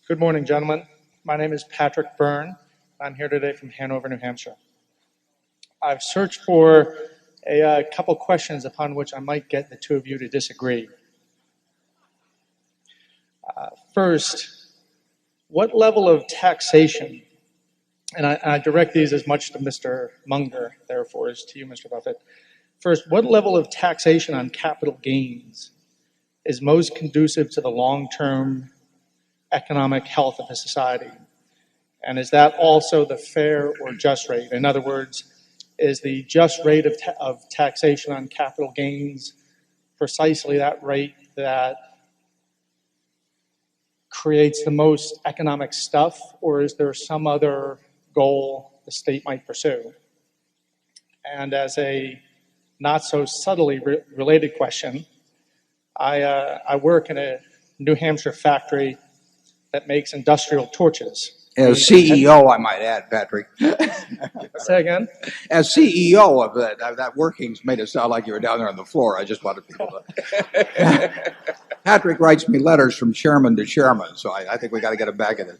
Good morning, gentlemen. My name is Patrick Byrne. I'm here today from Hanover, New Hampshire. I've searched for a couple questions upon which I might get the two of you to disagree. First, what level of taxation, and I direct these as much to Mr. Munger, therefore, as to you, Mr. Buffett. First, what level of taxation on capital gains is most conducive to the long-term economic health of a society? And is that also the fair or just rate? In other words, is the just rate of taxation on capital gains precisely that rate that creates the most economic stuff, or is there some other goal the state might pursue? And as a not so subtly related question, I work in a New Hampshire factory that makes industrial torches. As CEO, I might add, Patrick. Say again? As CEO of that workings made it sound like you were down there on the floor. I just wanted people to. Patrick writes me letters from chairman to chairman, so I think we got to get him back in it.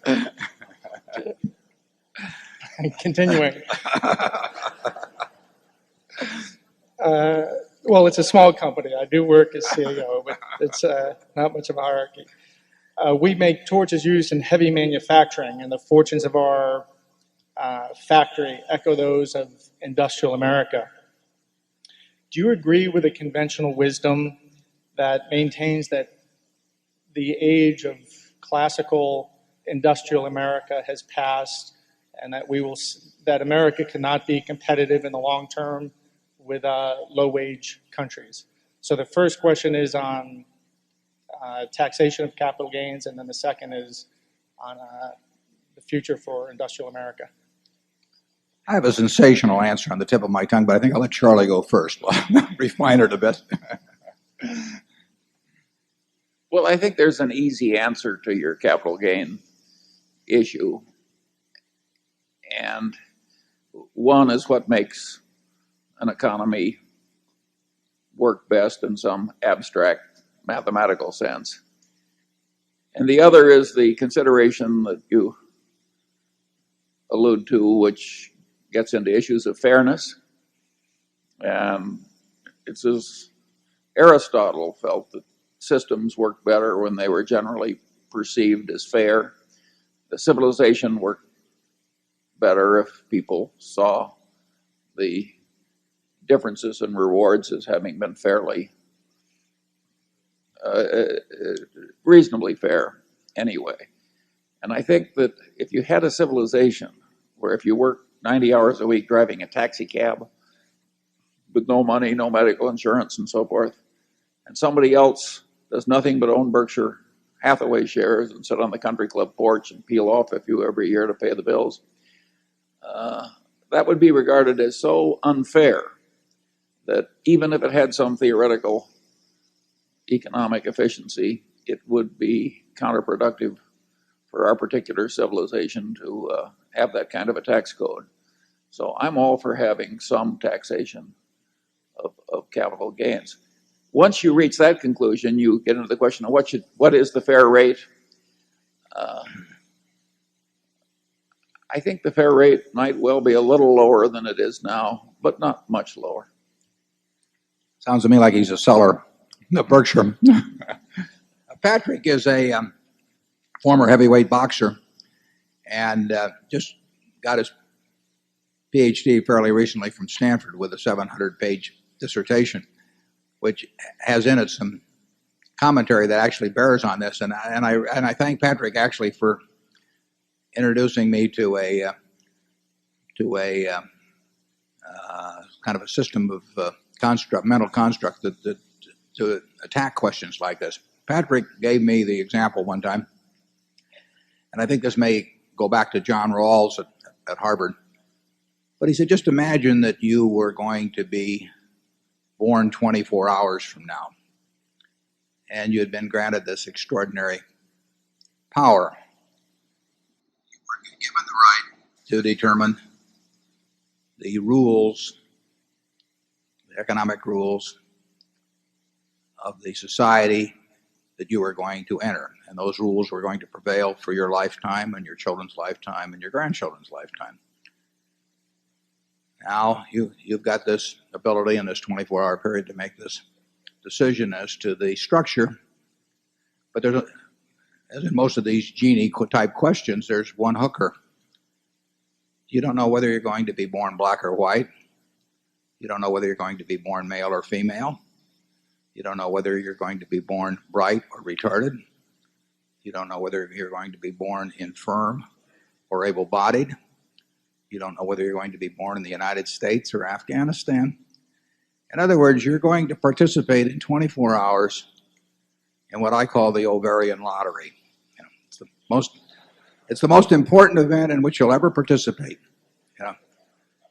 Continuing. Well, it's a small company. I do work as CEO, but it's not much of a hierarchy. We make torches used in heavy manufacturing, and the fortunes of our factory echo those of industrial America. Do you agree with the conventional wisdom that maintains that the age of classical industrial America has passed, and that America cannot be competitive in the long term with low-wage countries? So the first question is on taxation of capital gains, and then the second is on the future for industrial America. I have a sensational answer on the tip of my tongue, but I think I'll let Charlie go first. Refine it a bit. Well, I think there's an easy answer to your capital gain issue. And one is what makes an economy work best in some abstract mathematical sense. And the other is the consideration that you allude to, which gets into issues of fairness. And it's as Aristotle felt that systems worked better when they were generally perceived as fair. The civilization worked better if people saw the differences in rewards as having been fairly, reasonably fair anyway. And I think that if you had a civilization where if you worked 90 hours a week driving a taxi cab with no money, no medical insurance and so forth, and somebody else does nothing but own Berkshire Hathaway shares and sit on the country club porch and peel off a few every year to pay the bills, that would be regarded as so unfair that even if it had some theoretical economic efficiency, it would be counterproductive for our particular civilization to have that kind of a tax code. So I'm all for having some taxation of capital gains. Once you reach that conclusion, you get into the question of what is the fair rate? I think the fair rate might well be a little lower than it is now, but not much lower. Sounds to me like he's a seller of Berkshire. Patrick is a former heavyweight boxer and just got his PhD fairly recently from Stanford with a 700-page dissertation, which has in it some commentary that actually bears on this. And I thank Patrick actually for introducing me to a kind of a system of mental construct that to attack questions like this. Patrick gave me the example one time, and I think this may go back to John Rawls at Harvard. But he said, just imagine that you were going to be born 24 hours from now, and you had been granted this extraordinary power. You were given the right to determine the rules, the economic rules of the society that you were going to enter. And those rules were going to prevail for your lifetime and your children's lifetime and your grandchildren's lifetime. Now you've got this ability in this 24-hour period to make this decision as to the structure. But there's, as in most of these genie-type questions, there's one hooker. You don't know whether you're going to be born black or white. You don't know whether you're going to be born male or female. You don't know whether you're going to be born bright or retarded. You don't know whether you're going to be born infirm or able-bodied. You don't know whether you're going to be born in the United States or Afghanistan. In other words, you're going to participate in 24 hours in what I call the ovarian lottery. You know, it's the most important event in which you'll ever participate. You know,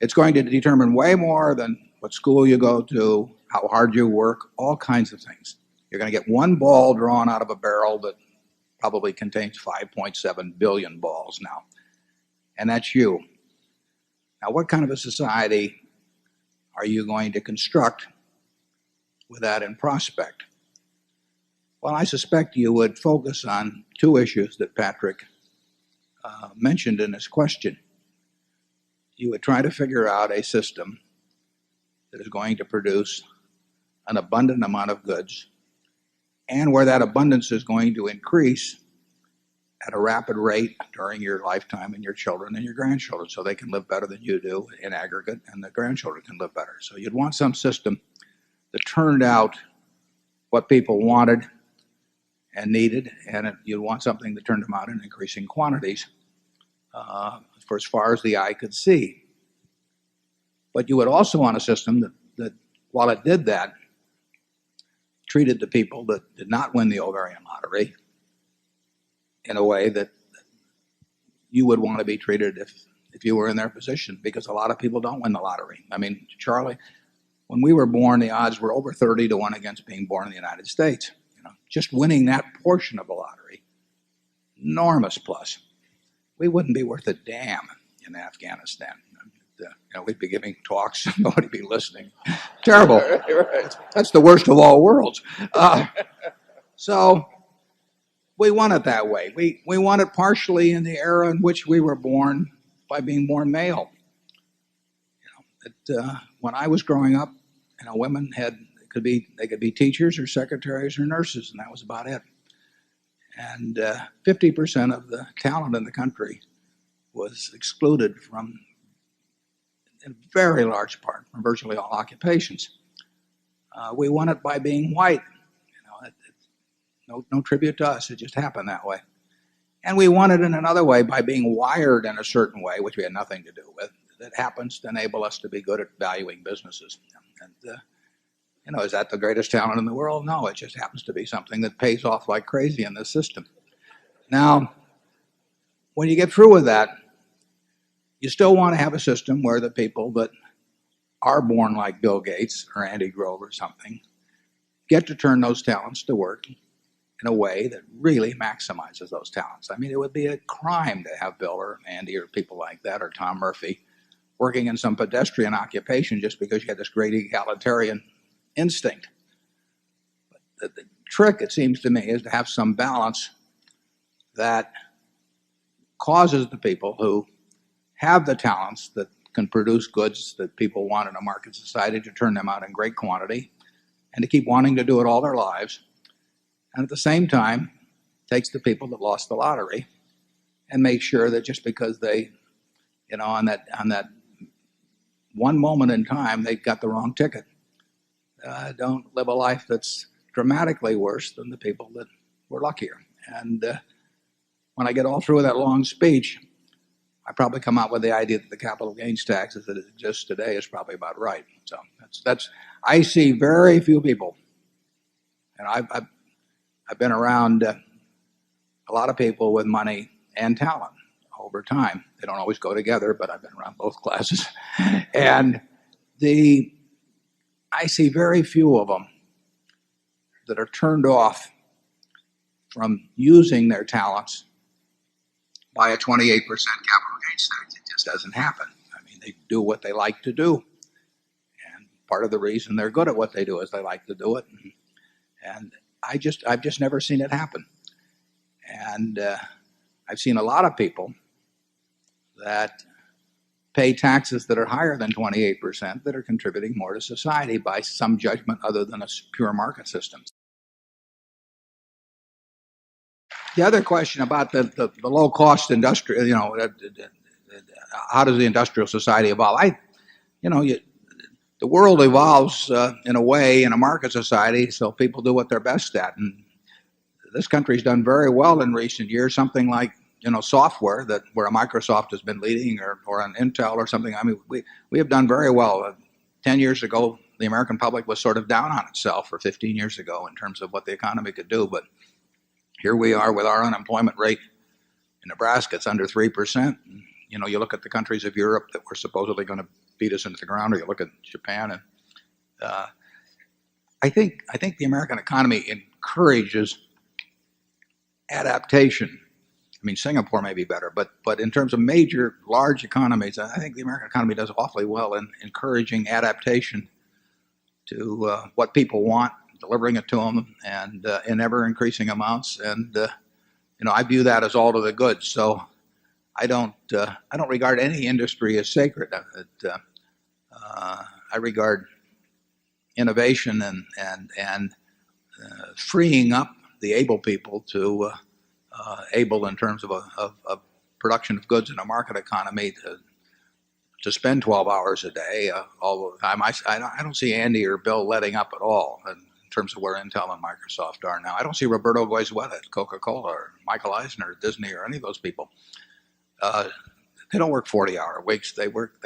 it's going to determine way more than what school you go to, how hard you work, all kinds of things. You're going to get one ball drawn out of a barrel that probably contains 5.7 billion balls now, and that's you. Now, what kind of a society are you going to construct with that in prospect? Well, I suspect you would focus on two issues that Patrick mentioned in his question. You would try to figure out a system that is going to produce an abundant amount of goods, and where that abundance is going to increase at a rapid rate during your lifetime and your children and your grandchildren, so they can live better than you do in aggregate, and the grandchildren can live better. So you'd want some system that turned out what people wanted and needed, and you'd want something that turned them out in increasing quantities for as far as the eye could see. But you would also want a system that while it did that, treated the people that did not win the ovarian lottery in a way that you would want to be treated if you were in their position, because a lot of people don't win the lottery. I mean, Charlie, when we were born, the odds were over 30 to 1 against being born in the United States. You know, just winning that portion of the lottery, enormous plus. We wouldn't be worth a damn in Afghanistan. You know, we'd be giving talks, nobody would be listening. Terrible. That's the worst of all worlds. So we want it that way. We want it partially in the era in which we were born by being born male. You know, when I was growing up, you know, women they could be teachers or secretaries or nurses, and that was about it. And 50% of the talent in the country was excluded from, in very large part, from virtually all occupations. We won it by being white. You know, no tribute to us. It just happened that way. And we won it in another way by being wired in a certain way, which we had nothing to do with, that happens to enable us to be good at valuing businesses. And you know, is that the greatest talent in the world? No, it just happens to be something that pays off like crazy in this system. Now, when you get through with that, you still want to have a system where the people that are born like Bill Gates or Andy Grove or something get to turn those talents to work in a way that really maximizes those talents. I mean, it would be a crime to have Bill or Andy or people like that or Tom Murphy working in some pedestrian occupation just because you had this great egalitarian instinct. But the trick, it seems to me, is to have some balance that causes the people who have the talents that can produce goods that people want in a market society to turn them out in great quantity and to keep wanting to do it all their lives. And at the same time, takes the people that lost the lottery and makes sure that just because they, you know, on that one moment in time, they got the wrong ticket, don't live a life that's dramatically worse than the people that were luckier. And when I get all through with that long speech, I probably come out with the idea that the capital gains tax as it exists today is probably about right. So that's I see very few people, and I've been around a lot of people with money and talent over time. They don't always go together, but I've been around both classes, and I see very few of them that are turned off from using their talents by a 28% capital gains tax. It just doesn't happen. I mean, they do what they like to do. And part of the reason they're good at what they do is they like to do it. And I've just never seen it happen. And I've seen a lot of people that pay taxes that are higher than 28% that are contributing more to society by some judgment other than a pure market system. The other question about the low cost industrial, how does the industrial society evolve? The world evolves in a way in a market society, so people do what they're best at. And this country's done very well in recent years. Something like software, that where a Microsoft has been leading, or an Intel or something. I mean, we have done very well. 10 years ago, the American public was sort of down on itself, or 15 years ago, in terms of what the economy could do. But here we are with our unemployment rate in Nebraska. It's under 3%. You look at the countries of Europe that were supposedly going to beat us into the ground, or you look at Japan, and I think the American economy encourages adaptation. I mean, Singapore may be better, but in terms of major large economies, I think the American economy does awfully well in encouraging adaptation to what people want, delivering it to them, and in ever increasing amounts. And I view that as all to the good. So I don't regard any industry as sacred. I regard innovation and freeing up the able people to able in terms of production of goods in a market economy to spend 12 hours a day all the time. I don't see Andy or Bill letting up at all in terms of where Intel and Microsoft are now. I don't see Roberto Goizueta at Coca-Cola, or Michael Eisner at Disney, or any of those people. They don't work 40-hour weeks. They work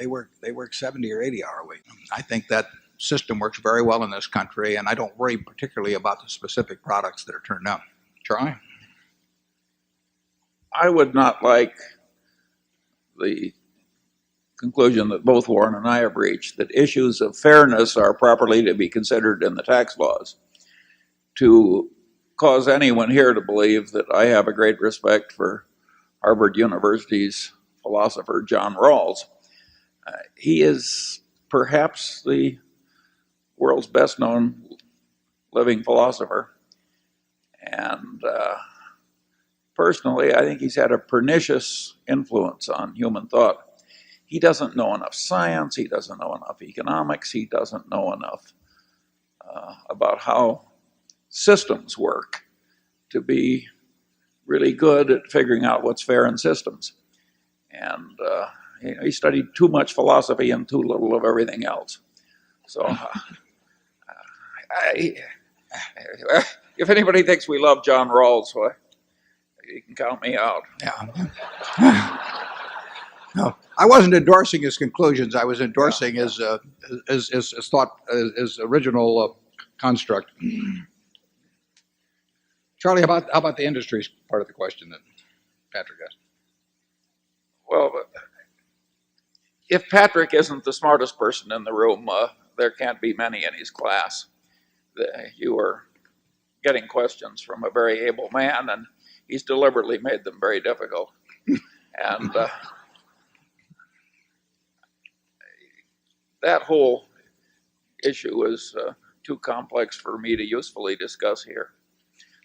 70 or 80-hour weeks. I think that system works very well in this country, and I don't worry particularly about the specific products that are turned out. Charlie? I would not like the conclusion that both Warren and I have reached, that issues of fairness are properly to be considered in the tax laws, to cause anyone here to believe that I have a great respect for Harvard University's philosopher John Rawls. He is perhaps the world's best known living philosopher, and personally, I think he's had a pernicious influence on human thought. He doesn't know enough science, he doesn't know enough economics, he doesn't know enough about how systems work to be really good at figuring out what's fair in systems. And he studied too much philosophy and too little of everything else. So if anybody thinks we love John Rawls, well, you can count me out. Yeah. No, I wasn't endorsing his conclusions. I was endorsing his thought, his original construct. Charlie, how about the industries part of the question that Patrick asked? Well, if Patrick isn't the smartest person in the room, there can't be many in his class. You are getting questions from a very able man, and he's deliberately made them very difficult. And that whole issue is too complex for me to usefully discuss here.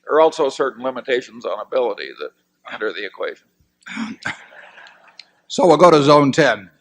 There are also certain limitations on ability that enter the equation. So we'll go to zone 10.